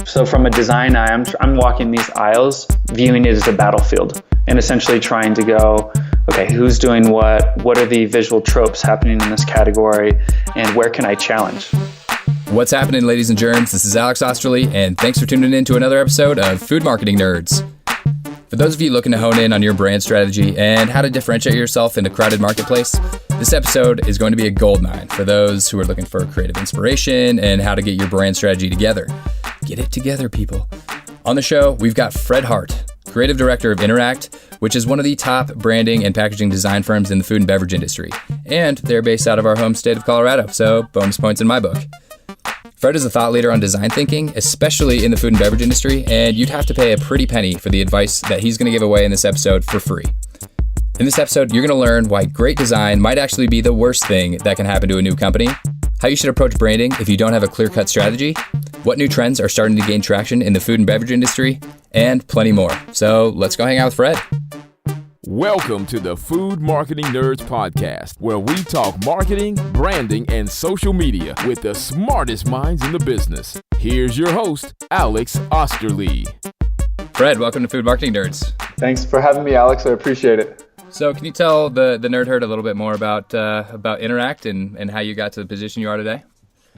So from a design eye, I'm walking these aisles, viewing it as a battlefield, and essentially trying to go, okay, who's doing what are the visual tropes happening in this category, and where can I challenge? What's happening, ladies and germs? This is Alex Osterly, and thanks for tuning in to another episode of Food Marketing Nerds. For those of you looking to hone in on your brand strategy and how to differentiate yourself in a crowded marketplace, this episode is going to be a goldmine for those who are looking for creative inspiration and how to get your brand strategy together. Get it together, people. On the show, we've got Fred Hart, creative director of Interact, which is one of the top branding and packaging design firms in the food and beverage industry. And they're based out of our home state of Colorado, so bonus points in my book. Fred is a thought leader on design thinking, especially in the food and beverage industry, and you'd have to pay a pretty penny for the advice that he's going to give away in this episode for free. In this episode, you're going to learn why great design might actually be the worst thing that can happen to a new company, how you should approach branding if you don't have a clear-cut strategy, what new trends are starting to gain traction in the food and beverage industry, and plenty more. So let's go hang out with Fred. Welcome to the Food Marketing Nerds Podcast, where we talk marketing, branding, and social media with the smartest minds in the business. Here's your host, Alex Osterly. Fred, welcome to Food Marketing Nerds. Thanks for having me, Alex. I appreciate it. So can you tell the nerd herd a little bit more about Interact and how you got to the position you are today?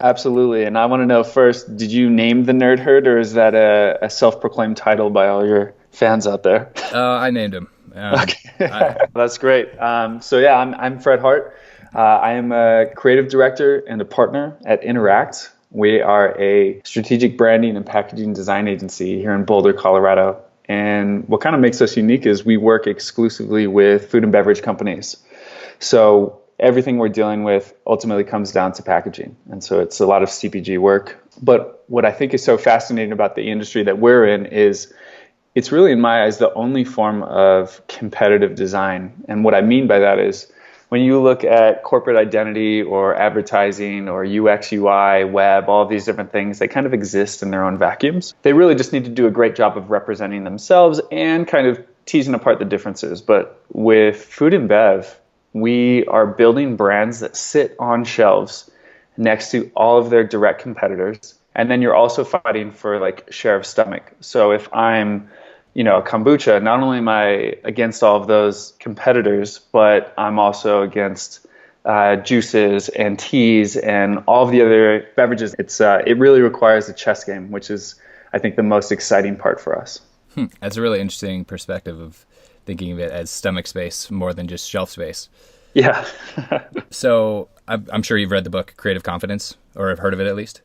Absolutely. And I want to know first, did you name the nerd herd, or is that a self-proclaimed title by all your fans out there? I named him. Okay, that's great. I'm Fred Hart. I am a creative director and a partner at Interact. We are a strategic branding and packaging design agency here in Boulder, Colorado. And what kind of makes us unique is we work exclusively with food and beverage companies. So everything we're dealing with ultimately comes down to packaging. And so it's a lot of CPG work. But what I think is so fascinating about the industry that we're in is it's really, in my eyes, the only form of competitive design. And what I mean by that is when you look at corporate identity or advertising or UX, UI, web, all of these different things, they kind of exist in their own vacuums. They really just need to do a great job of representing themselves and kind of teasing apart the differences. But with food and bev, we are building brands that sit on shelves next to all of their direct competitors. And then you're also fighting for like share of stomach. So if I'm kombucha, not only am I against all of those competitors, but I'm also against juices and teas and all of the other beverages. It really requires a chess game, which is, I think, the most exciting part for us. That's a really interesting perspective of thinking of it as stomach space more than just shelf space. Yeah. So I'm sure you've read the book Creative Confidence, or have heard of it at least.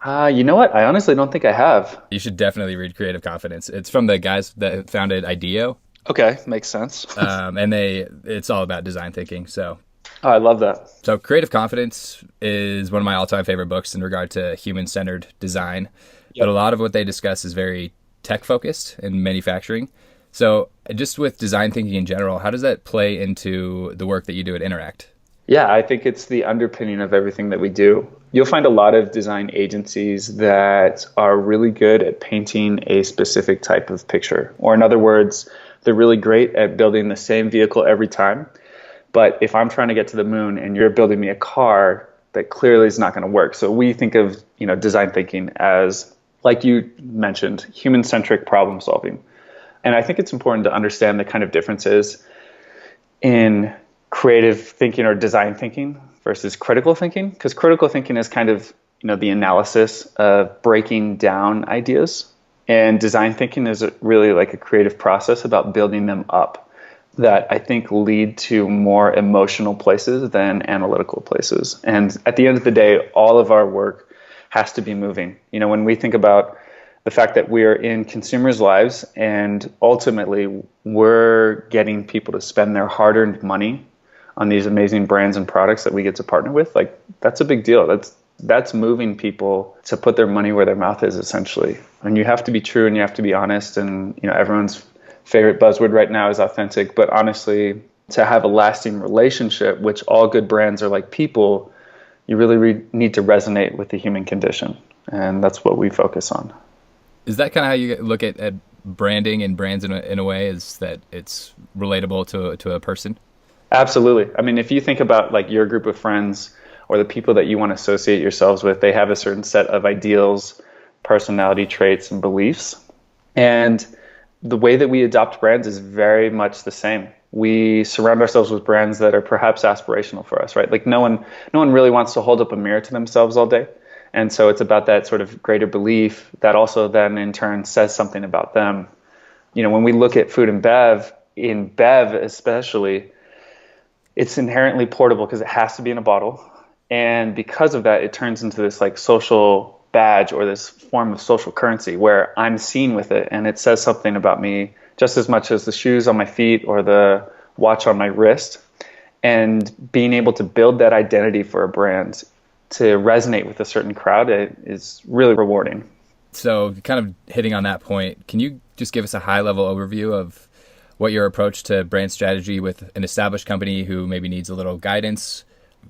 You know what? I honestly don't think I have. You should definitely read Creative Confidence. It's from the guys that founded IDEO. Okay, makes sense. And it's all about design thinking. So, I love that. So Creative Confidence is one of my all-time favorite books in regard to human-centered design. Yep. But a lot of what they discuss is very tech-focused and manufacturing. So just with design thinking in general, how does that play into the work that you do at Interact? Yeah, I think it's the underpinning of everything that we do. You'll find a lot of design agencies that are really good at painting a specific type of picture. Or in other words, they're really great at building the same vehicle every time. But if I'm trying to get to the moon and you're building me a car, that clearly is not going to work. So we think of, design thinking as, like you mentioned, human-centric problem solving. And I think it's important to understand the kind of differences in creative thinking or design thinking versus critical thinking, because critical thinking is kind of, the analysis of breaking down ideas, and design thinking is really like a creative process about building them up that I think lead to more emotional places than analytical places. And at the end of the day, all of our work has to be moving. When we think about the fact that we are in consumers' lives and ultimately we're getting people to spend their hard-earned money on these amazing brands and products that we get to partner with, like that's a big deal. That's moving people to put their money where their mouth is, essentially. And you have to be true and you have to be honest. And everyone's favorite buzzword right now is authentic. But honestly, to have a lasting relationship, which all good brands are like people, you really need to resonate with the human condition. And that's what we focus on. Is that kind of how you look at branding and brands in a way, is that it's relatable to a person? Absolutely. I mean, if you think about like your group of friends or the people that you want to associate yourselves with, they have a certain set of ideals personality traits and beliefs. And the way that we adopt brands is very much the same. We surround ourselves with brands that are perhaps aspirational for us, right? Like no one really wants to hold up a mirror to themselves all day. And so it's about that sort of greater belief that also then in turn says something about them. You know, when we look at food and bev, in bev especially, it's inherently portable because it has to be in a bottle. And because of that, it turns into this like social badge or this form of social currency where I'm seen with it and it says something about me just as much as the shoes on my feet or the watch on my wrist. And being able to build that identity for a brand to resonate with a certain crowd is really rewarding. So kind of hitting on that point, can you just give us a high-level overview of what your approach to brand strategy with an established company who maybe needs a little guidance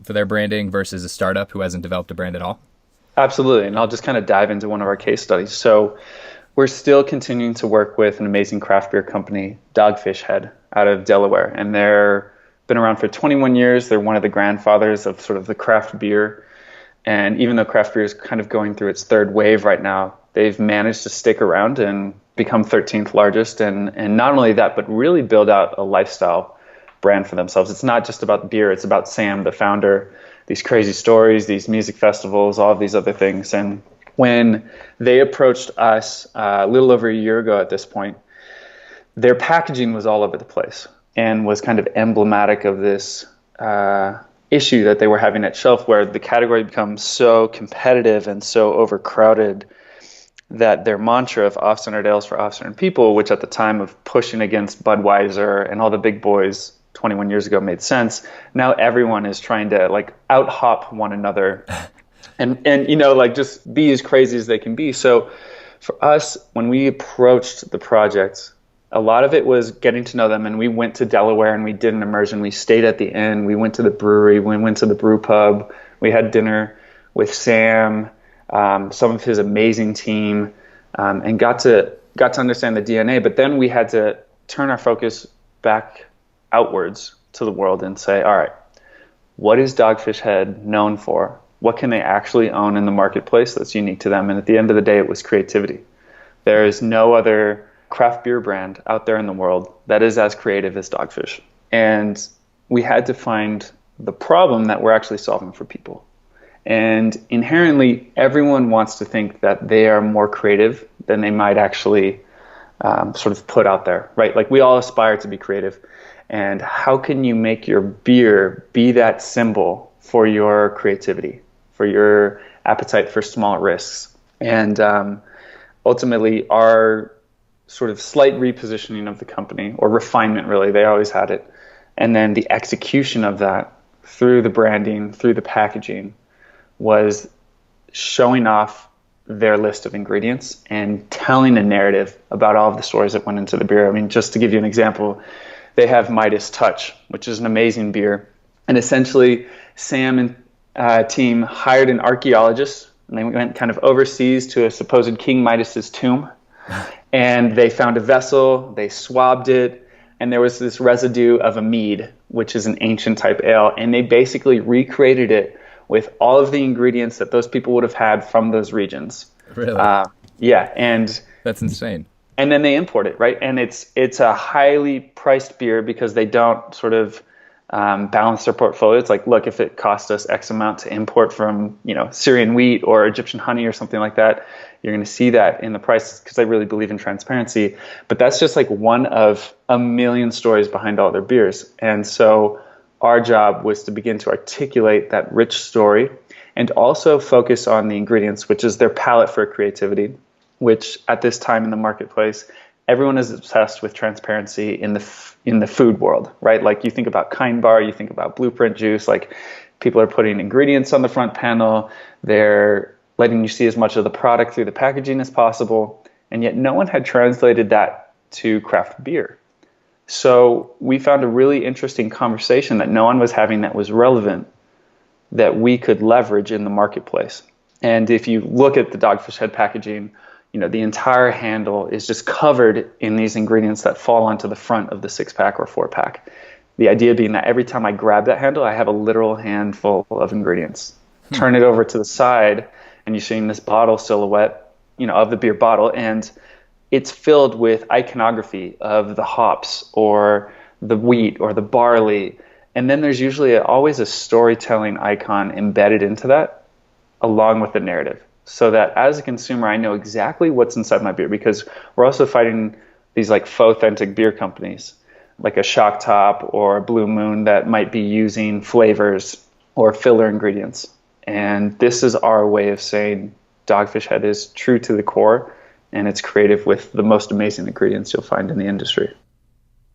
for their branding versus a startup who hasn't developed a brand at all? Absolutely. And I'll just kind of dive into one of our case studies. So we're still continuing to work with an amazing craft beer company, Dogfish Head, out of Delaware. And they're been around for 21 years. They're one of the grandfathers of sort of the craft beer. And even though craft beer is kind of going through its third wave right now, they've managed to stick around and become 13th largest. And not only that, but really build out a lifestyle brand for themselves. It's not just about beer. It's about Sam, the founder, these crazy stories, these music festivals, all of these other things. And when they approached us a little over a year ago at this point, their packaging was all over the place and was kind of emblematic of this issue that they were having at shelf, where the category becomes so competitive and so overcrowded that their mantra of off-centered ales for off-centered people, which at the time of pushing against Budweiser and all the big boys 21 years ago made sense. Now everyone is trying to like out-hop one another and you know, like just be as crazy as they can be. So for us, when we approached the project, a lot of it was getting to know them, and we went to Delaware and we did an immersion. We stayed at the inn, we went to the brewery, we went to the brew pub, we had dinner with Sam, some of his amazing team, and got to understand the DNA. But then we had to turn our focus back outwards to the world and say, all right, what is Dogfish Head known for? What can they actually own in the marketplace that's unique to them? And at the end of the day, it was creativity. There is no other craft beer brand out there in the world that is as creative as Dogfish. And we had to find the problem that we're actually solving for people. And inherently, everyone wants to think that they are more creative than they might actually sort of put out there, right? Like we all aspire to be creative. And how can you make your beer be that symbol for your creativity, for your appetite for small risks? And ultimately, our sort of slight repositioning of the company, or refinement really, they always had it, and then the execution of that through the branding, through the packaging, was showing off their list of ingredients and telling a narrative about all of the stories that went into the beer. I mean, just to give you an example, they have Midas Touch, which is an amazing beer. And essentially, Sam and team hired an archaeologist, and they went kind of overseas to a supposed King Midas's tomb. And they found a vessel, they swabbed it, and there was this residue of a mead, which is an ancient type ale. And they basically recreated it with all of the ingredients that those people would have had from those regions. Really? Yeah. And that's insane. And then they import it, right? And it's a highly priced beer because they don't sort of balance their portfolio. It's like, look, if it costs us X amount to import from, you know, Syrian wheat or Egyptian honey or something like that, you're going to see that in the price because I really believe in transparency. But that's just like one of a million stories behind all their beers. And so our job was to begin to articulate that rich story and also focus on the ingredients, which is their palate for creativity, which at this time in the marketplace, everyone is obsessed with transparency in the food world, right? Like you think about Kind Bar, you think about Blueprint Juice, like people are putting ingredients on the front panel, they're letting you see as much of the product through the packaging as possible, and yet no one had translated that to craft beer. So we found a really interesting conversation that no one was having that was relevant, that we could leverage in the marketplace. And if you look at the Dogfish Head packaging, you know, the entire handle is just covered in these ingredients that fall onto the front of the 6-pack or 4-pack. The idea being that every time I grab that handle, I have a literal handful of ingredients. Turn it over to the side, and you're seeing this bottle silhouette of the beer bottle, and it's filled with iconography of the hops or the wheat or the barley. And then there's usually always a storytelling icon embedded into that along with the narrative, so that as a consumer, I know exactly what's inside my beer, because we're also fighting these like faux authentic beer companies like a Shock Top or a Blue Moon that might be using flavors or filler ingredients. And this is our way of saying Dogfish Head is true to the core, and it's creative with the most amazing ingredients you'll find in the industry.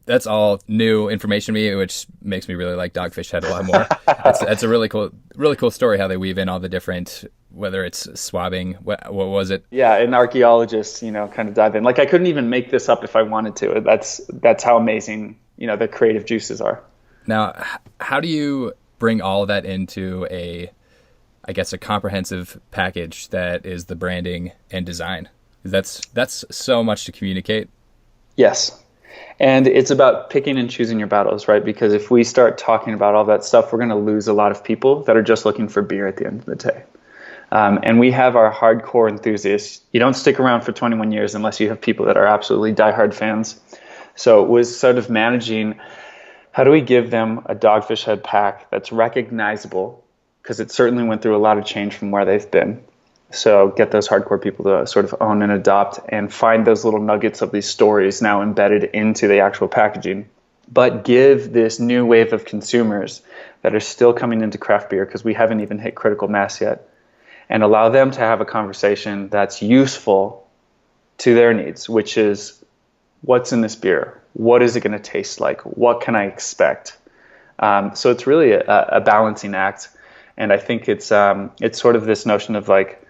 That's all new information to me, which makes me really like Dogfish Head a lot more. That's a really cool story how they weave in all the different, whether it's swabbing, what was it? Yeah, and archaeologists, kind of dive in. Like I couldn't even make this up if I wanted to. That's how amazing, the creative juices are. Now, how do you bring all of that into a comprehensive package that is the branding and design? That's so much to communicate. Yes. And it's about picking and choosing your battles, right? Because if we start talking about all that stuff, we're going to lose a lot of people that are just looking for beer at the end of the day. And we have our hardcore enthusiasts. You don't stick around for 21 years unless you have people that are absolutely diehard fans. So it was sort of managing, how do we give them a Dogfish Head pack that's recognizable? Because it certainly went through a lot of change from where they've been. So get those hardcore people to sort of own and adopt and find those little nuggets of these stories now embedded into the actual packaging. But give this new wave of consumers that are still coming into craft beer, because we haven't even hit critical mass yet, and allow them to have a conversation that's useful to their needs, which is, what's in this beer? What is it going to taste like? What can I expect? So it's really a balancing act. And I think it's sort of this notion of like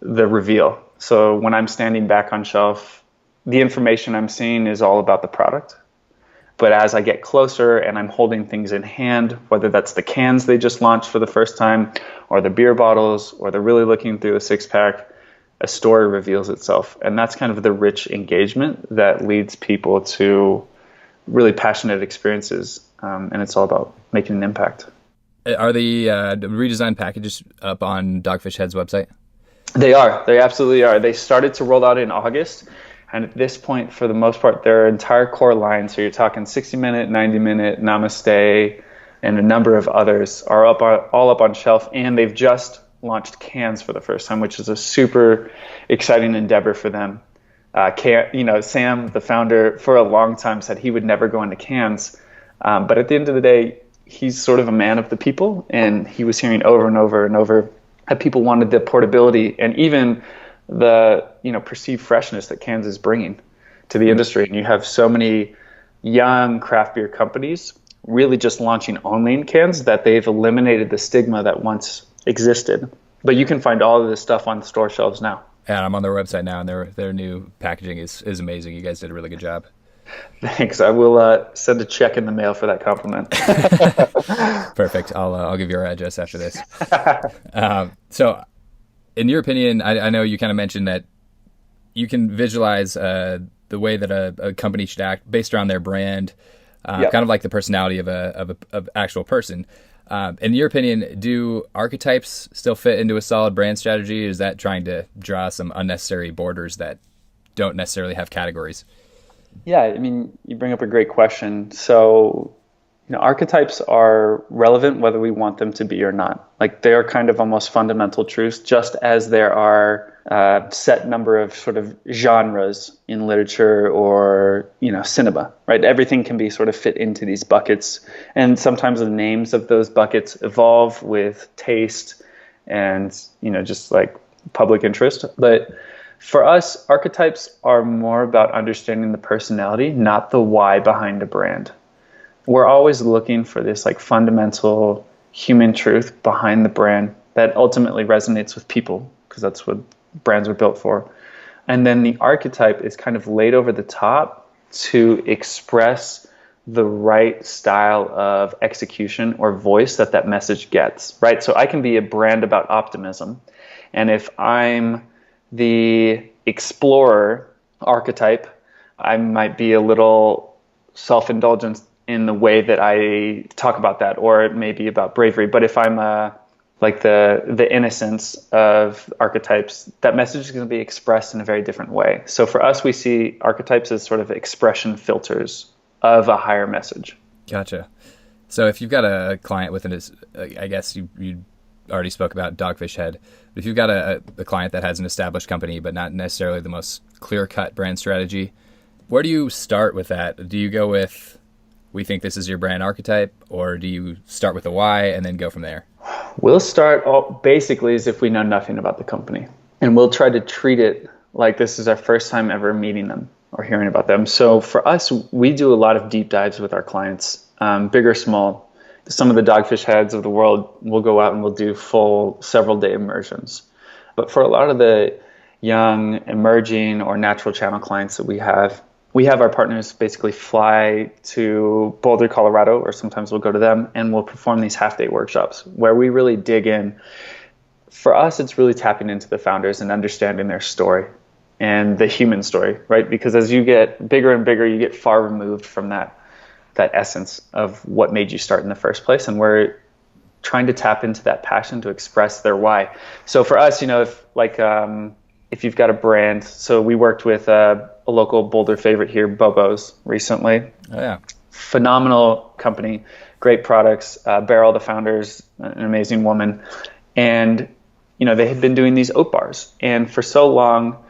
the reveal. So when I'm standing back on shelf, the information I'm seeing is all about the product. But as I get closer and I'm holding things in hand, whether that's the cans they just launched for the first time, or the beer bottles, or they're really looking through a six-pack, a story reveals itself. And that's kind of the rich engagement that leads people to really passionate experiences. And it's all about making an impact. Are the redesigned packages up on Dogfish Head's website? They are. They absolutely are. They started to roll out in August. And at this point, for the most part, their entire core line, so you're talking 60-minute, 90-minute, Namaste, and a number of others, are all up on shelf. And they've just launched cans for the first time, which is a super exciting endeavor for them. Sam, the founder, for a long time said he would never go into cans. But at the end of the day, he's sort of a man of the people, and he was hearing over and over and over that people wanted the portability and even the perceived freshness that cans is bringing to the industry. And you have so many young craft beer companies really just launching only in cans that they've eliminated the stigma that once existed. But you can find all of this stuff on the store shelves now. And I'm on their website now, and their new packaging is amazing. You guys did a really good job. Thanks. I will send a check in the mail for that compliment. Perfect. I'll give you our address after this. So, in your opinion, I know you kind of mentioned that you can visualize the way that a company should act based around their brand, kind of like the personality of an actual person. In your opinion, do archetypes still fit into a solid brand strategy? Or is that trying to draw some unnecessary borders that don't necessarily have categories? Yeah, I mean, you bring up a great question. So, archetypes are relevant whether we want them to be or not. Like, they are kind of almost fundamental truths, just as there are a set number of sort of genres in literature or, cinema, right? Everything can be sort of fit into these buckets. And sometimes the names of those buckets evolve with taste and, just like public interest. But for us, archetypes are more about understanding the personality, not the why behind a brand. We're always looking for this like fundamental human truth behind the brand that ultimately resonates with people, because that's what brands are built for. And then the archetype is kind of laid over the top to express the right style of execution or voice that message gets, right? So I can be a brand about optimism. And if I'm the explorer archetype, I might be a little self-indulgent in the way that I talk about that, or it may be about bravery. But if I'm a like the innocence of Archetypes, that message is going to be expressed in a very different way. So for us, we see Archetypes as sort of expression filters of a higher message. Gotcha. So if you've got a client with I guess you already spoke about Dogfish Head, but if you've got a client that has an established company but not necessarily the most clear-cut brand strategy, where do you start with that? Do you go with, we think this is your brand archetype, or do you start with the why and then go from there? We'll start basically as if we know nothing about the company, and we'll try to treat it like this is our first time ever meeting them or hearing about them. So for us, we do a lot of deep dives with our clients, big or small. Some of the Dogfish Heads of the world, we'll go out and we'll do full several-day immersions. But for a lot of the young, emerging, or natural channel clients that we have our partners basically fly to Boulder, Colorado, or sometimes we'll go to them, and we'll perform these half-day workshops where we really dig in. For us, it's really tapping into the founders and understanding their story and the human story, right? Because as you get bigger and bigger, you get far removed from that essence of what made you start in the first place. And we're trying to tap into that passion to express their why. So for us, if you've got a brand, so we worked with a local Boulder favorite here, Bobo's, recently. Oh, yeah. Phenomenal company, great products. Beryl, the founder's an amazing woman. And, they had been doing these oat bars. And for so long,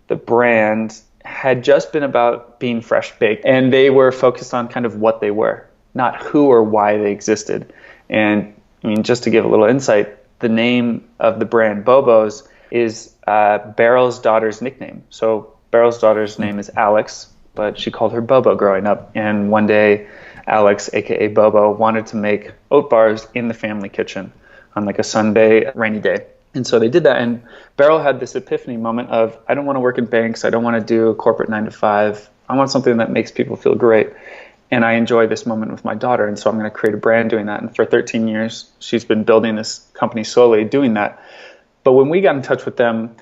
the brand had just been about being fresh baked. And they were focused on kind of what they were, not who or why they existed. And, just to give a little insight, the name of the brand, Bobo's, is Beryl's daughter's nickname. So Beryl's daughter's name is Alex, but she called her Bobo growing up. And one day, Alex, aka Bobo, wanted to make oat bars in the family kitchen on like a Sunday rainy day. And so they did that. And Beryl had this epiphany moment of, I don't want to work in banks. I don't want to do a corporate 9-to-5. I want something that makes people feel great. And I enjoy this moment with my daughter. And so I'm going to create a brand doing that. And for 13 years, she's been building this company slowly doing that. But when we got in touch with them,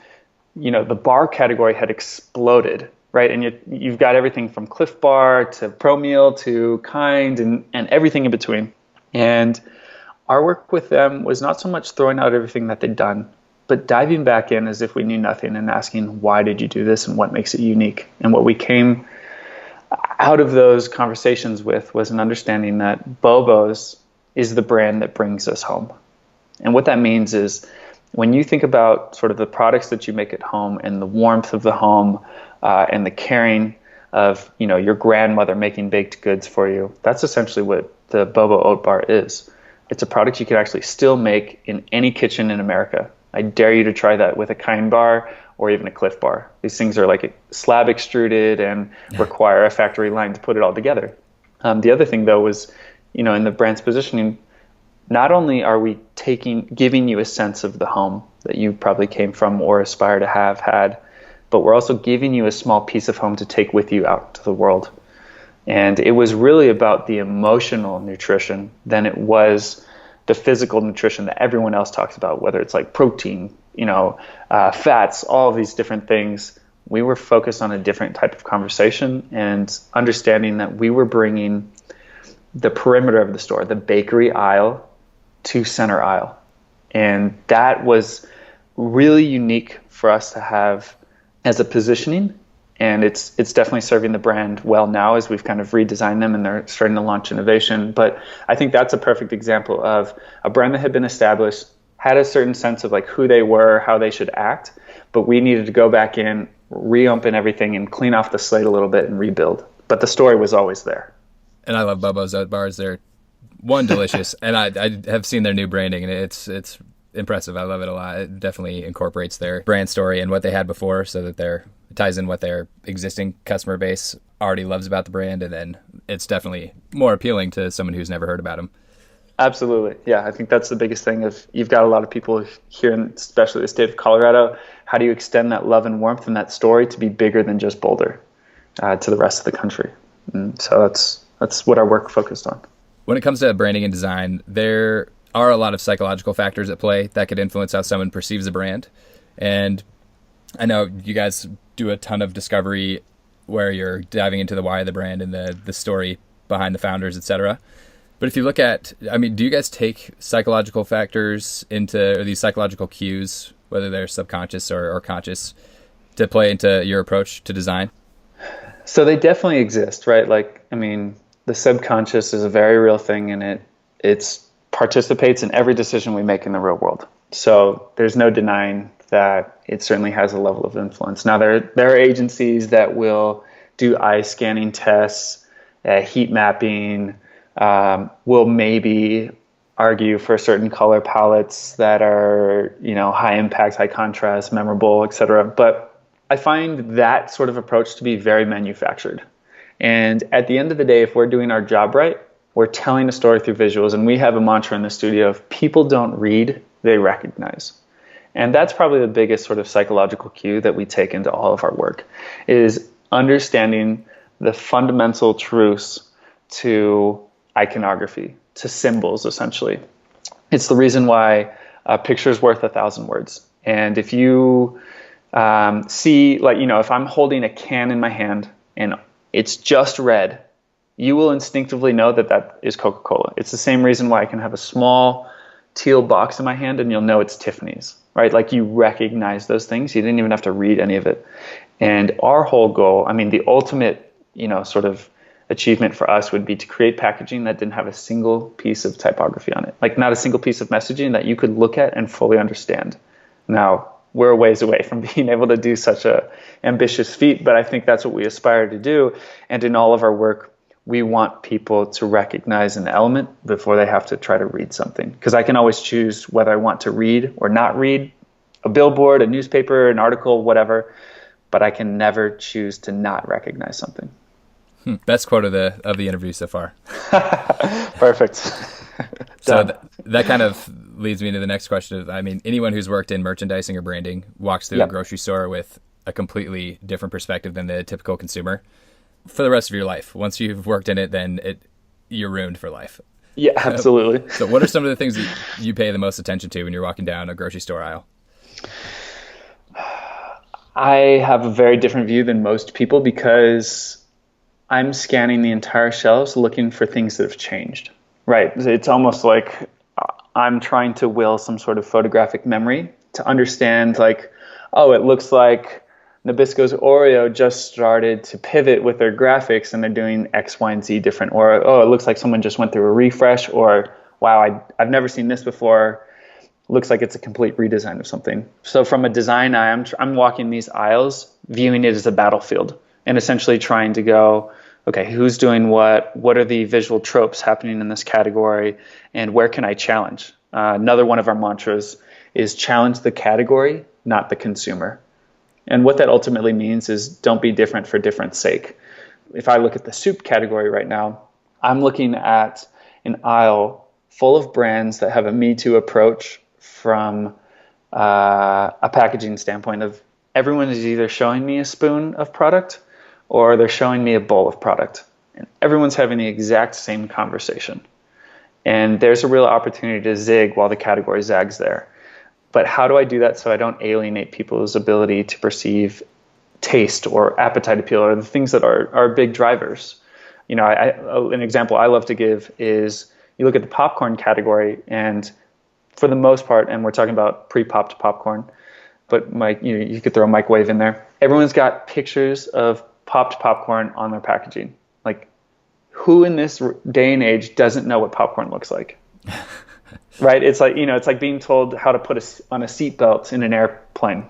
the bar category had exploded, right? And you've got everything from Cliff Bar to Pro Meal to Kind and everything in between. And our work with them was not so much throwing out everything that they'd done, but diving back in as if we knew nothing and asking, why did you do this and what makes it unique? And what we came out of those conversations with was an understanding that Bobo's is the brand that brings us home. And what that means is, when you think about sort of the products that you make at home and the warmth of the home and the caring of, your grandmother making baked goods for you, that's essentially what the Bobo Oat Bar is. It's a product you can actually still make in any kitchen in America. I dare you to try that with a Kind bar or even a Cliff Bar. These things are like slab extruded and require a factory line to put it all together. The other thing, though, was, in the brand's positioning, not only are we giving you a sense of the home that you probably came from or aspire to have had, but we're also giving you a small piece of home to take with you out to the world. And it was really about the emotional nutrition than it was the physical nutrition that everyone else talks about, whether it's like protein, fats, all of these different things. We were focused on a different type of conversation and understanding that we were bringing the perimeter of the store, the bakery aisle, to center aisle. And that was really unique for us to have as a positioning. And it's definitely serving the brand well now as we've kind of redesigned them and they're starting to launch innovation. But I think that's a perfect example of a brand that had been established, had a certain sense of like who they were, how they should act, but we needed to go back in, reopen everything and clean off the slate a little bit and rebuild. But the story was always there. And I love Bobo's Oat Bars. They're delicious. And I have seen their new branding and it's impressive. I love it a lot. It definitely incorporates their brand story and what they had before so that it ties in what their existing customer base already loves about the brand. And then it's definitely more appealing to someone who's never heard about them. Absolutely. Yeah, I think that's the biggest thing. If you've got a lot of people here, especially the state of Colorado, how do you extend that love and warmth and that story to be bigger than just Boulder to the rest of the country? And so that's what our work focused on. When it comes to branding and design, there are a lot of psychological factors at play that could influence how someone perceives a brand. And I know you guys do a ton of discovery where you're diving into the why of the brand and the story behind the founders, etc. But if you look at, I mean, do you guys take psychological factors into, or these psychological cues, whether they're subconscious or conscious, to play into your approach to design? So they definitely exist, right? Like, I mean, the subconscious is a very real thing, and it participates in every decision we make in the real world. So there's no denying that it certainly has a level of influence. Now, there are agencies that will do eye scanning tests, heat mapping, will maybe argue for certain color palettes that are, high impact, high contrast, memorable, etc. But I find that sort of approach to be very manufactured. And at the end of the day, if we're doing our job right, we're telling a story through visuals. And we have a mantra in the studio of people don't read, they recognize. And that's probably the biggest sort of psychological cue that we take into all of our work, is understanding the fundamental truths to iconography, to symbols, essentially. It's the reason why a picture is worth 1,000 words. And if you see, like, if I'm holding a can in my hand and it's just red, you will instinctively know that that is Coca-Cola. It's the same reason why I can have a small teal box in my hand and you'll know it's Tiffany's, right? Like, you recognize those things. You didn't even have to read any of it. And our whole goal, I mean, the ultimate, sort of achievement for us would be to create packaging that didn't have a single piece of typography on it, like not a single piece of messaging that you could look at and fully understand. Now, we're a ways away from being able to do such a ambitious feat, but I think that's what we aspire to do. And in all of our work, we want people to recognize an element before they have to try to read something. Because I can always choose whether I want to read or not read a billboard, a newspaper, an article, whatever, but I can never choose to not recognize something. Best quote of the interview so far. Perfect. So that kind of leads me to the next question. I mean, anyone who's worked in merchandising or branding walks through a grocery store with a completely different perspective than the typical consumer for the rest of your life. Once you've worked in it, then you're ruined for life. Yeah, absolutely. So what are some of the things that you pay the most attention to when you're walking down a grocery store aisle? I have a very different view than most people because I'm scanning the entire shelves looking for things that have changed, right? It's almost like I'm trying to will some sort of photographic memory to understand, like, oh, it looks like Nabisco's Oreo just started to pivot with their graphics and they're doing X, Y, and Z different. Or, oh, it looks like someone just went through a refresh. Or, wow, I've never seen this before. Looks like it's a complete redesign of something. So from a design eye, I'm walking these aisles, viewing it as a battlefield, and essentially trying to go, okay, who's doing what? What are the visual tropes happening in this category? And where can I challenge? Another one of our mantras is challenge the category, not the consumer. And what that ultimately means is don't be different for different's sake. If I look at the soup category right now, I'm looking at an aisle full of brands that have a Me Too approach from a packaging standpoint of everyone is either showing me a spoon of product or they're showing me a bowl of product. And everyone's having the exact same conversation. And there's a real opportunity to zig while the category zags there. But how do I do that so I don't alienate people's ability to perceive taste or appetite appeal or the things that are big drivers? An example I love to give is you look at the popcorn category, and for the most part, and we're talking about pre-popped popcorn, but you could throw a microwave in there. Everyone's got pictures of popped popcorn on their packaging. Like, who in this day and age doesn't know what popcorn looks like? Right? It's like, it's like being told how to put on a seatbelt in an airplane.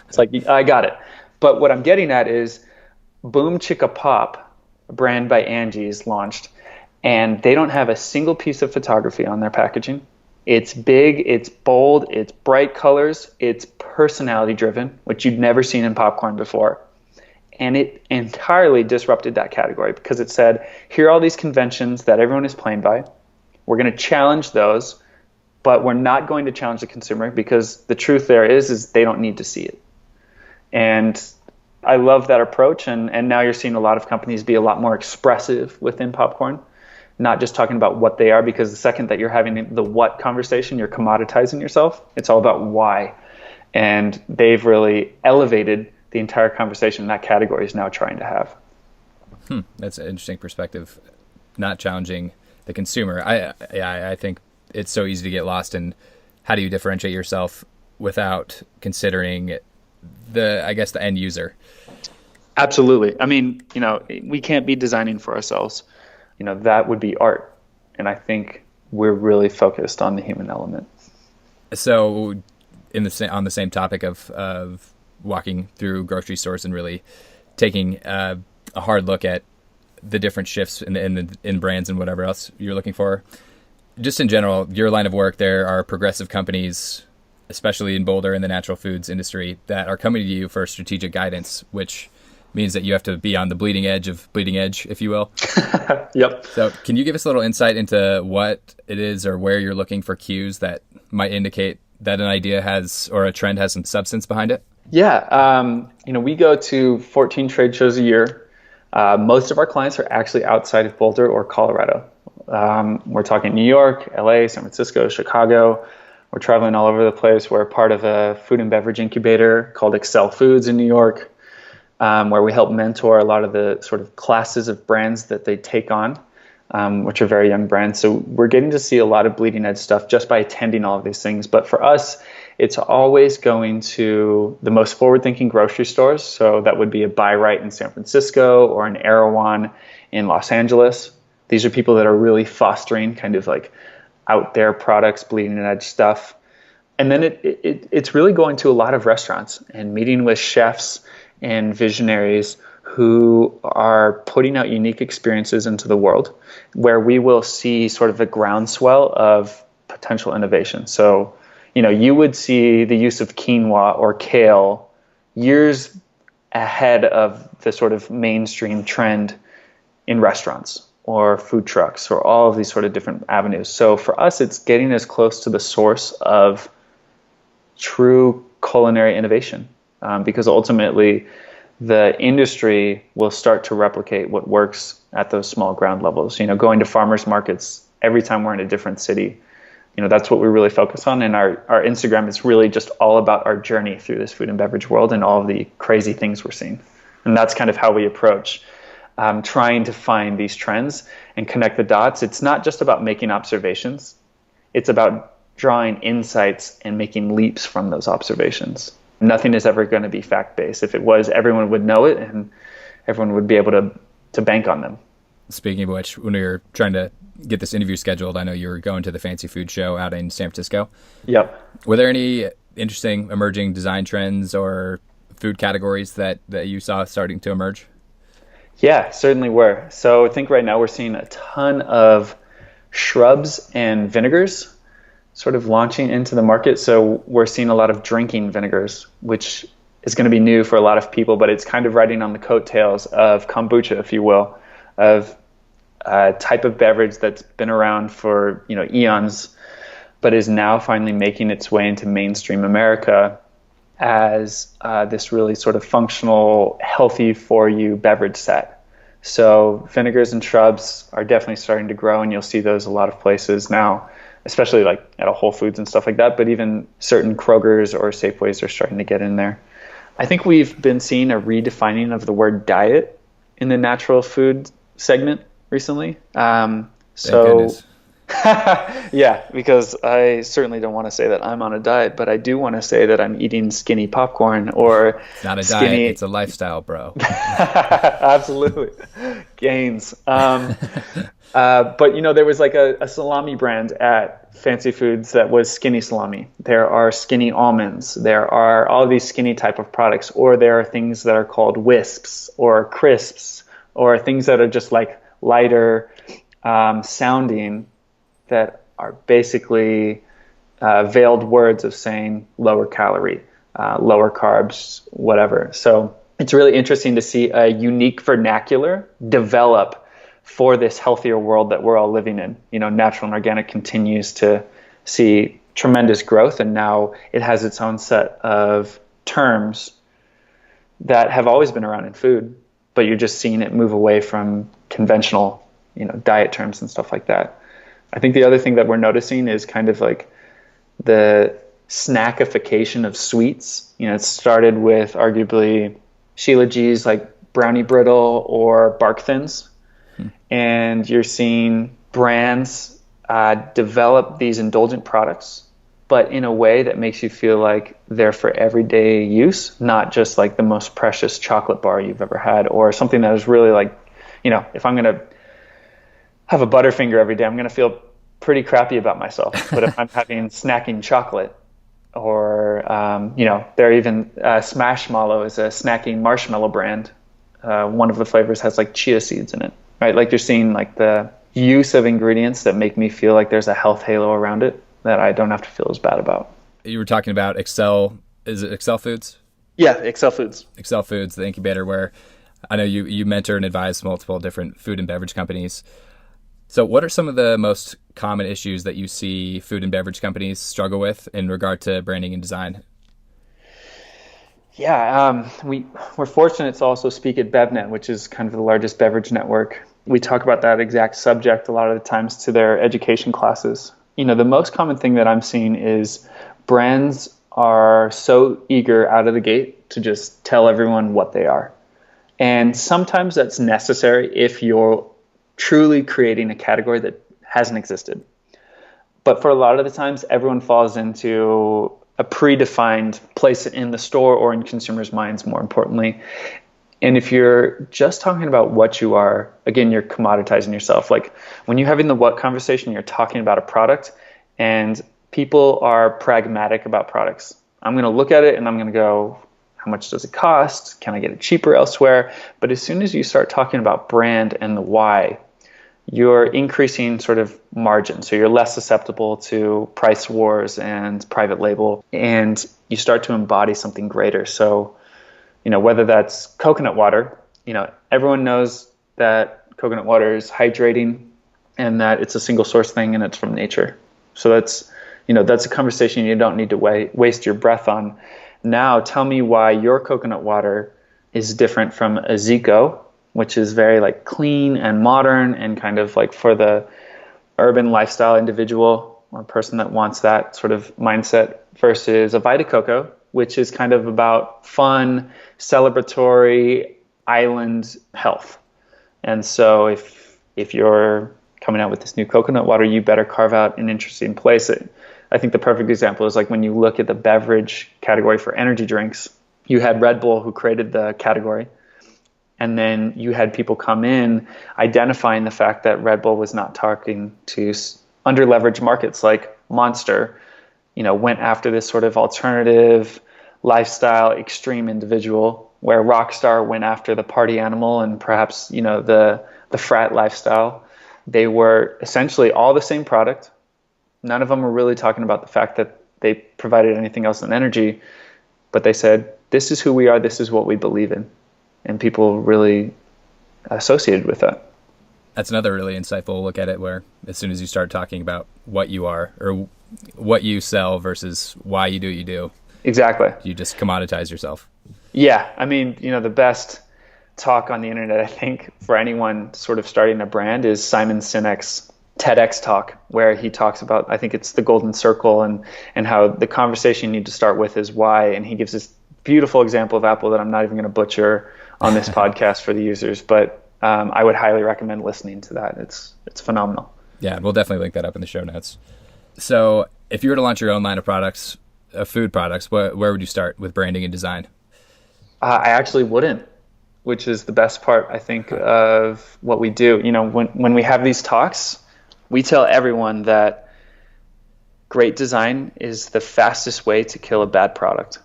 It's like, I got it. But what I'm getting at is Boom Chicka Pop, a brand by Angie's, launched, and they don't have a single piece of photography on their packaging. It's big, it's bold, it's bright colors, it's personality driven, which you'd never seen in popcorn before. And it entirely disrupted that category because it said, here are all these conventions that everyone is playing by. We're going to challenge those, but we're not going to challenge the consumer because the truth there is they don't need to see it. And I love that approach. And now you're seeing a lot of companies be a lot more expressive within popcorn, not just talking about what they are, because the second that you're having the what conversation, you're commoditizing yourself. It's all about why. And they've really elevated the entire conversation that category is now trying to have. That's an interesting perspective. Not challenging the consumer. I think it's so easy to get lost in how do you differentiate yourself without considering the end user. Absolutely. I mean, we can't be designing for ourselves. That would be art. And I think we're really focused on the human element. So on the same topic of walking through grocery stores and really taking a hard look at the different shifts in brands and whatever else you're looking for, just in general, your line of work, there are progressive companies, especially in Boulder in the natural foods industry, that are coming to you for strategic guidance, which means that you have to be on the bleeding edge, if you will. Yep. So can you give us a little insight into what it is or where you're looking for cues that might indicate that an idea has or a trend has some substance behind it? Yeah. We go to 14 trade shows a year. Most of our clients are actually outside of Boulder or Colorado. We're talking New York, LA, San Francisco, Chicago. We're traveling all over the place. We're part of a food and beverage incubator called Excel Foods in New York, where we help mentor a lot of the sort of classes of brands that they take on, which are very young brands. So we're getting to see a lot of bleeding edge stuff just by attending all of these things. But for us, it's always going to the most forward-thinking grocery stores. So that would be a Buy Right in San Francisco or an Erewhon in Los Angeles. These are people that are really fostering kind of like out there products, bleeding edge stuff. And then it's really going to a lot of restaurants and meeting with chefs and visionaries who are putting out unique experiences into the world, where we will see sort of a groundswell of potential innovation. So, you would see the use of quinoa or kale years ahead of the sort of mainstream trend in restaurants or food trucks or all of these sort of different avenues. So for us, it's getting as close to the source of true culinary innovation, because ultimately the industry will start to replicate what works at those small ground levels. Going to farmers markets every time we're in a different city, that's what we really focus on. And our Instagram is really just all about our journey through this food and beverage world and all of the crazy things we're seeing. And that's kind of how we approach trying to find these trends and connect the dots. It's not just about making observations. It's about drawing insights and making leaps from those observations. Nothing is ever going to be fact-based. If it was, everyone would know it and everyone would be able to bank on them. Speaking of which, when we were trying to get this interview scheduled, I know you were going to the Fancy Food Show out in San Francisco. Yep. Were there any interesting emerging design trends or food categories that you saw starting to emerge? Yeah, certainly were. So I think right now we're seeing a ton of shrubs and vinegars sort of launching into the market. So we're seeing a lot of drinking vinegars, which is going to be new for a lot of people, but it's kind of riding on the coattails of kombucha, if you will, of a type of beverage that's been around for eons, but is now finally making its way into mainstream America as this really sort of functional, healthy for you beverage set. So vinegars and shrubs are definitely starting to grow, and you'll see those a lot of places now, especially like at a Whole Foods and stuff like that, but even certain Krogers or Safeways are starting to get in there. I think we've been seeing a redefining of the word diet in the natural food segment recently. Thank goodness. Yeah, because I certainly don't want to say that I'm on a diet, but I do want to say that I'm eating skinny popcorn or It's not a diet, it's a lifestyle, bro. Absolutely. Gains. But there was like a salami brand at Fancy Foods that was skinny salami. There are skinny almonds. There are all these skinny type of products, or there are things that are called wisps or crisps, or things that are just like lighter sounding, that are basically veiled words of saying lower calorie, lower carbs, whatever. So it's really interesting to see a unique vernacular develop for this healthier world that we're all living in. Natural and organic continues to see tremendous growth, and now it has its own set of terms that have always been around in food, but you're just seeing it move away from conventional, diet terms and stuff like that. I think the other thing that we're noticing is kind of like the snackification of sweets. It started with arguably Sheila G's like brownie brittle or bark thins. And you're seeing brands develop these indulgent products, but in a way that makes you feel like they're for everyday use, not just like the most precious chocolate bar you've ever had, or something that is really like, if I'm going to have a Butterfinger every day, I'm going to feel pretty crappy about myself. But if I'm having snacking chocolate, or, there even Smashmallow is a snacking marshmallow brand. One of the flavors has like chia seeds in it, right? Like you're seeing like the use of ingredients that make me feel like there's a health halo around it that I don't have to feel as bad about. You were talking about Excel. Is it Excel Foods? Yeah, Excel Foods. Excel Foods, the incubator where I know you mentor and advise multiple different food and beverage companies. So what are some of the most common issues that you see food and beverage companies struggle with in regard to branding and design? Yeah, we're fortunate to also speak at BevNet, which is kind of the largest beverage network. We talk about that exact subject a lot of the times to their education classes. The most common thing that I'm seeing is brands are so eager out of the gate to just tell everyone what they are. And sometimes that's necessary if you're truly creating a category that hasn't existed. But for a lot of the times, everyone falls into a predefined place in the store or in consumers' minds, more importantly. And if you're just talking about what you are, again, you're commoditizing yourself. Like when you're having the what conversation, you're talking about a product, and people are pragmatic about products. I'm going to look at it and I'm going to go, how much does it cost? Can I get it cheaper elsewhere? But as soon as you start talking about brand and the why, you're increasing sort of margin. So you're less susceptible to price wars and private label, and you start to embody something greater. So, whether that's coconut water, everyone knows that coconut water is hydrating and that it's a single source thing and it's from nature. So that's a conversation you don't need to waste your breath on. Now tell me why your coconut water is different from a Zico, which is very like clean and modern and kind of like for the urban lifestyle individual or person that wants that sort of mindset, versus a Vita Coco, which is kind of about fun, celebratory, island health. And so if you're coming out with this new coconut water, you better carve out an interesting place. I think the perfect example is like when you look at the beverage category for energy drinks, you had Red Bull who created the category. And then you had people come in identifying the fact that Red Bull was not talking to under-leveraged markets like Monster, went after this sort of alternative lifestyle, extreme individual, where Rockstar went after the party animal and perhaps, the frat lifestyle. They were essentially all the same product. None of them were really talking about the fact that they provided anything else than energy, but they said, this is who we are, this is what we believe in. And people really associated with that. That's another really insightful look at it, where as soon as you start talking about what you are or what you sell versus why you do what you do, exactly, you just commoditize yourself. Yeah. I mean, the best talk on the internet, I think, for anyone sort of starting a brand is Simon Sinek's TEDx talk, where he talks about, I think it's the golden circle, and how the conversation you need to start with is why. And he gives this beautiful example of Apple that I'm not even going to butcher on this podcast for the users, but I would highly recommend listening to that. It's phenomenal. Yeah, we'll definitely link that up in the show notes. So if you were to launch your own line of products, food products, where would you start with branding and design? I actually wouldn't, which is the best part, I think, of what we do. When we have these talks, we tell everyone that great design is the fastest way to kill a bad product.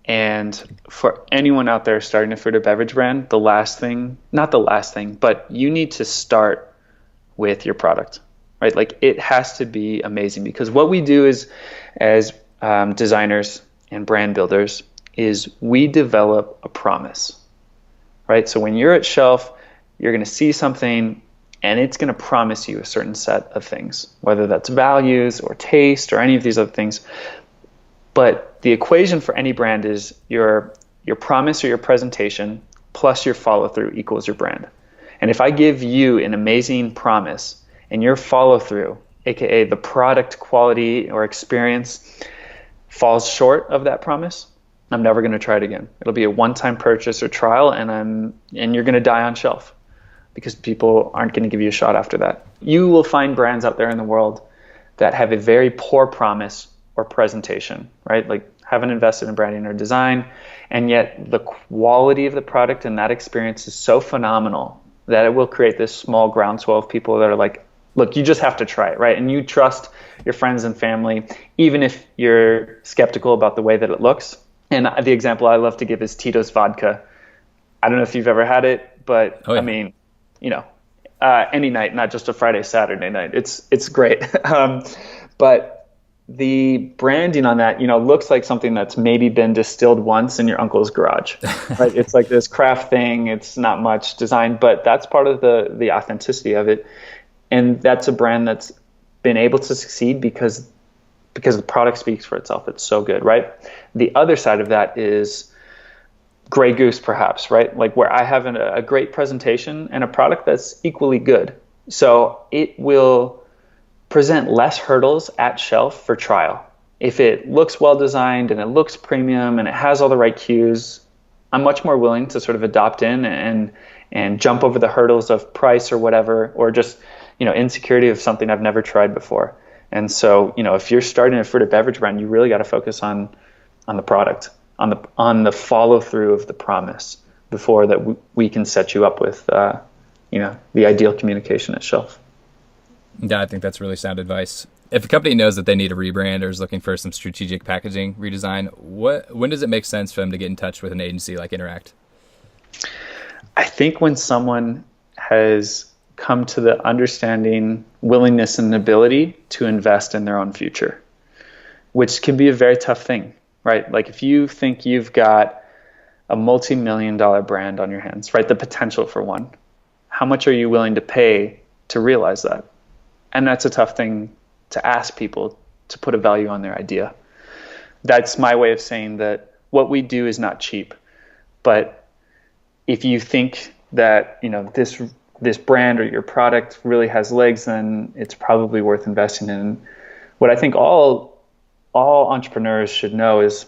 And for anyone out there starting a food or beverage brand, not the last thing, but you need to start with your product, right? Like it has to be amazing, because what we do is, as designers and brand builders, is we develop a promise, right? So when you're at shelf, you're going to see something and it's going to promise you a certain set of things, whether that's values or taste or any of these other things. But the equation for any brand is your promise or your presentation plus your follow-through equals your brand. And if I give you an amazing promise and your follow-through, aka the product quality or experience, falls short of that promise, I'm never going to try it again. It'll be a one-time purchase or trial, and you're going to die on shelf. because people aren't going to give you a shot after that. You will find brands out there in the world that have a very poor promise or presentation, right? Like haven't invested in branding or design, and yet the quality of the product and that experience is so phenomenal that it will create this small groundswell of people that are like, look, you just have to try it, right? And you trust your friends and family, even if you're skeptical about the way that it looks. And the example I love to give is Tito's vodka. I don't know if you've ever had it, but I mean, any night, not just a Friday, Saturday night. It's great. But the branding on that, looks like something that's maybe been distilled once in your uncle's garage, right? It's like this craft thing. It's not much design, but that's part of the authenticity of it. And that's a brand that's been able to succeed because the product speaks for itself. It's so good, right? The other side of that is Grey Goose, perhaps, right? Like where I have a great presentation and a product that's equally good. So it will present less hurdles at shelf for trial. If it looks well designed and it looks premium and it has all the right cues, I'm much more willing to sort of adopt in and jump over the hurdles of price or whatever, or just, insecurity of something I've never tried before. And so, if you're starting a fruit or beverage brand, you really got to focus on the product, on the follow through of the promise before that we can set you up with, the ideal communication at shelf. Yeah, I think that's really sound advice. If a company knows that they need a rebrand or is looking for some strategic packaging redesign, when does it make sense for them to get in touch with an agency like Interact? I think when someone has come to the understanding, willingness, and ability to invest in their own future, which can be a very tough thing, right? Like if you think you've got a multi-million-dollar brand on your hands, right? The potential for one, how much are you willing to pay to realize that? And that's a tough thing to ask people to put a value on their idea. That's my way of saying that what we do is not cheap. But if you think that, this brand or your product really has legs, then it's probably worth investing in. What I think all entrepreneurs should know is,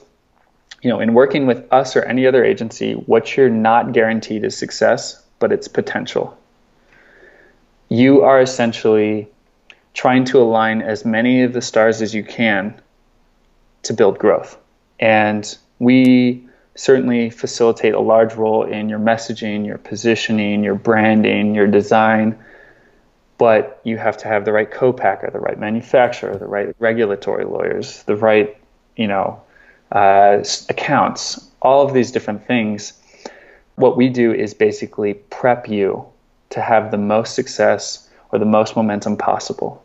in working with us or any other agency, what you're not guaranteed is success, but it's potential. You are essentially trying to align as many of the stars as you can to build growth. And we certainly facilitate a large role in your messaging, your positioning, your branding, your design, but you have to have the right co-packer, the right manufacturer, the right regulatory lawyers, the right, accounts, all of these different things. What we do is basically prep you to have the most success or the most momentum possible.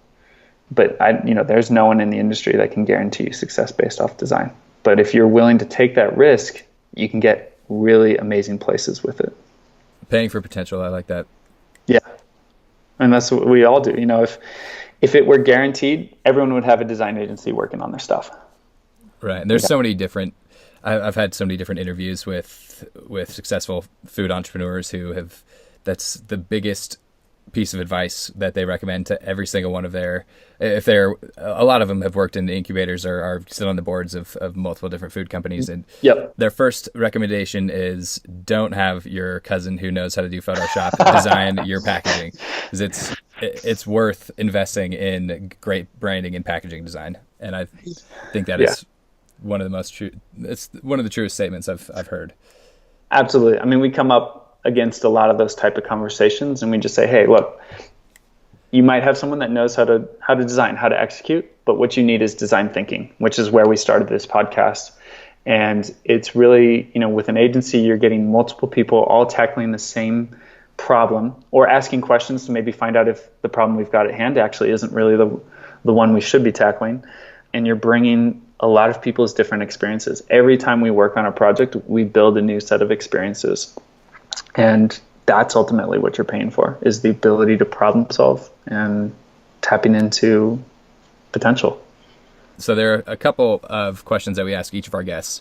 But there's no one in the industry that can guarantee you success based off design. But if you're willing to take that risk, you can get really amazing places with it. Paying for potential, I like that. Yeah. And that's what we all do. If it were guaranteed, everyone would have a design agency working on their stuff. Right. And there's so many different, I've had so many different interviews with successful food entrepreneurs that's the biggest piece of advice that they recommend to every single one of a lot of them have worked in the incubators or sit on the boards of multiple different food companies. And their first recommendation is don't have your cousin who knows how to do Photoshop design your packaging, because it's worth investing in great branding and packaging design. And I think that is one of the most true. It's one of the truest statements I've heard. Absolutely. I mean, we come up against a lot of those type of conversations, and we just say, hey, look, you might have someone that knows how to design, how to execute, but what you need is design thinking, which is where we started this podcast. And it's really, with an agency, you're getting multiple people all tackling the same problem or asking questions to maybe find out if the problem we've got at hand actually isn't really the one we should be tackling. And you're bringing a lot of people's different experiences. Every time we work on a project, we build a new set of experiences. And that's ultimately what you're paying for, is the ability to problem solve and tapping into potential. So there are a couple of questions that we ask each of our guests.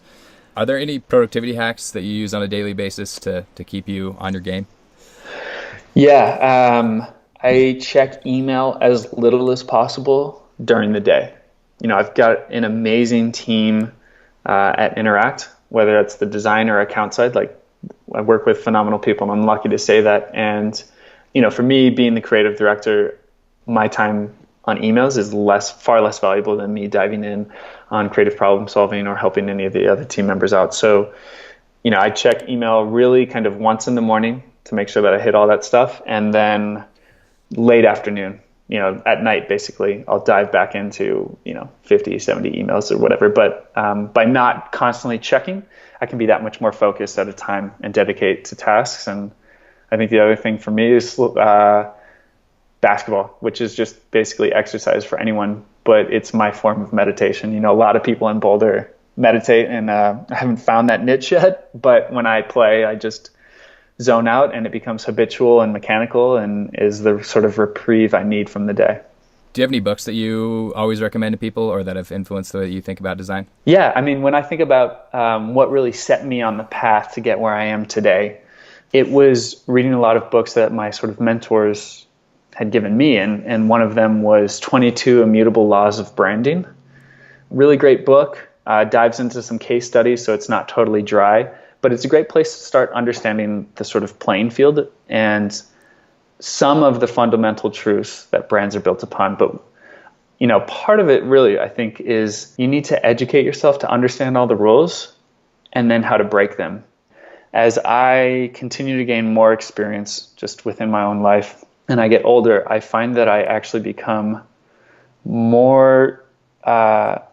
Are there any productivity hacks that you use on a daily basis to keep you on your game? Yeah, I check email as little as possible during the day. I've got an amazing team at Interact, whether it's the design or account side. Like, I work with phenomenal people, and I'm lucky to say that. And for me, being the creative director, my time on emails is far less valuable than me diving in on creative problem solving or helping any of the other team members out. So, I check email really kind of once in the morning to make sure that I hit all that stuff. And then late afternoon, at night, basically, I'll dive back into, 50, 70 emails or whatever. But by not constantly checking, I can be that much more focused at a time and dedicate to tasks. And I think the other thing for me is basketball, which is just basically exercise for anyone, but it's my form of meditation. A lot of people in Boulder meditate, and I haven't found that niche yet, but when I play, I just zone out and it becomes habitual and mechanical and is the sort of reprieve I need from the day. Do you have any books that you always recommend to people or that have influenced the way you think about design? Yeah, when I think about what really set me on the path to get where I am today, it was reading a lot of books that my sort of mentors had given me, and one of them was 22 Immutable Laws of Branding. Really great book, dives into some case studies, so it's not totally dry, but it's a great place to start understanding the sort of playing field and some of the fundamental truths that brands are built upon. But, part of it really, I think, is you need to educate yourself to understand all the rules and then how to break them. As I continue to gain more experience just within my own life, and I get older, I find that I actually become more, not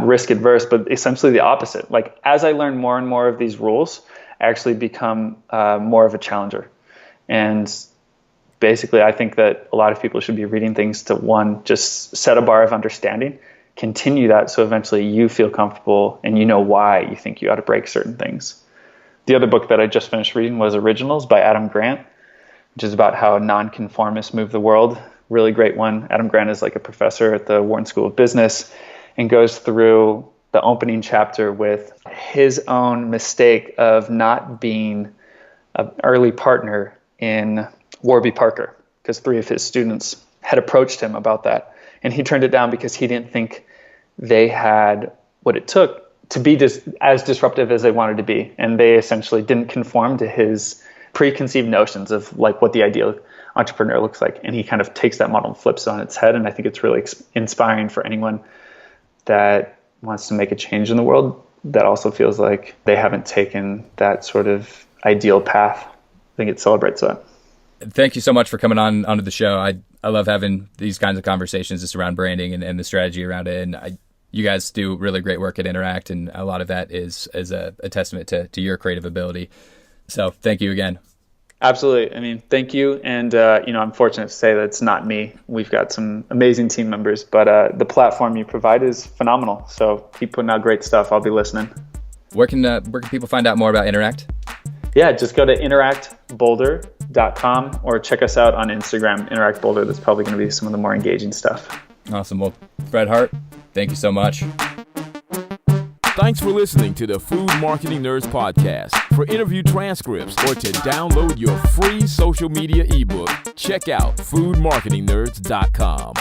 risk adverse, but essentially the opposite. Like, as I learn more and more of these rules, I actually become more of a challenger. And basically, I think that a lot of people should be reading things to, one, just set a bar of understanding, continue that so eventually you feel comfortable and you know why you think you ought to break certain things. The other book that I just finished reading was Originals by Adam Grant, which is about how nonconformists move the world. Really great one. Adam Grant is like a professor at the Wharton School of Business and goes through the opening chapter with his own mistake of not being an early partner in Warby Parker, because 3 of his students had approached him about that. And he turned it down because he didn't think they had what it took to be as disruptive as they wanted to be. And they essentially didn't conform to his preconceived notions of like what the ideal entrepreneur looks like. And he kind of takes that model and flips it on its head. And I think it's really inspiring for anyone that wants to make a change in the world that also feels like they haven't taken that sort of ideal path. I think it celebrates that. Thank you so much for coming onto the show. I love having these kinds of conversations just around branding and the strategy around it. And you guys do really great work at Interact, and a lot of that is a testament to your creative ability. So thank you again. Absolutely. Thank you. And, I'm fortunate to say that it's not me. We've got some amazing team members, but the platform you provide is phenomenal. So keep putting out great stuff. I'll be listening. Where can people find out more about Interact? Yeah, just go to interactboulder.com or check us out on Instagram, Interact Boulder. That's probably going to be some of the more engaging stuff. Awesome. Well, Fred Hart, thank you so much. Thanks for listening to the Food Marketing Nerds podcast. For interview transcripts or to download your free social media ebook, check out foodmarketingnerds.com.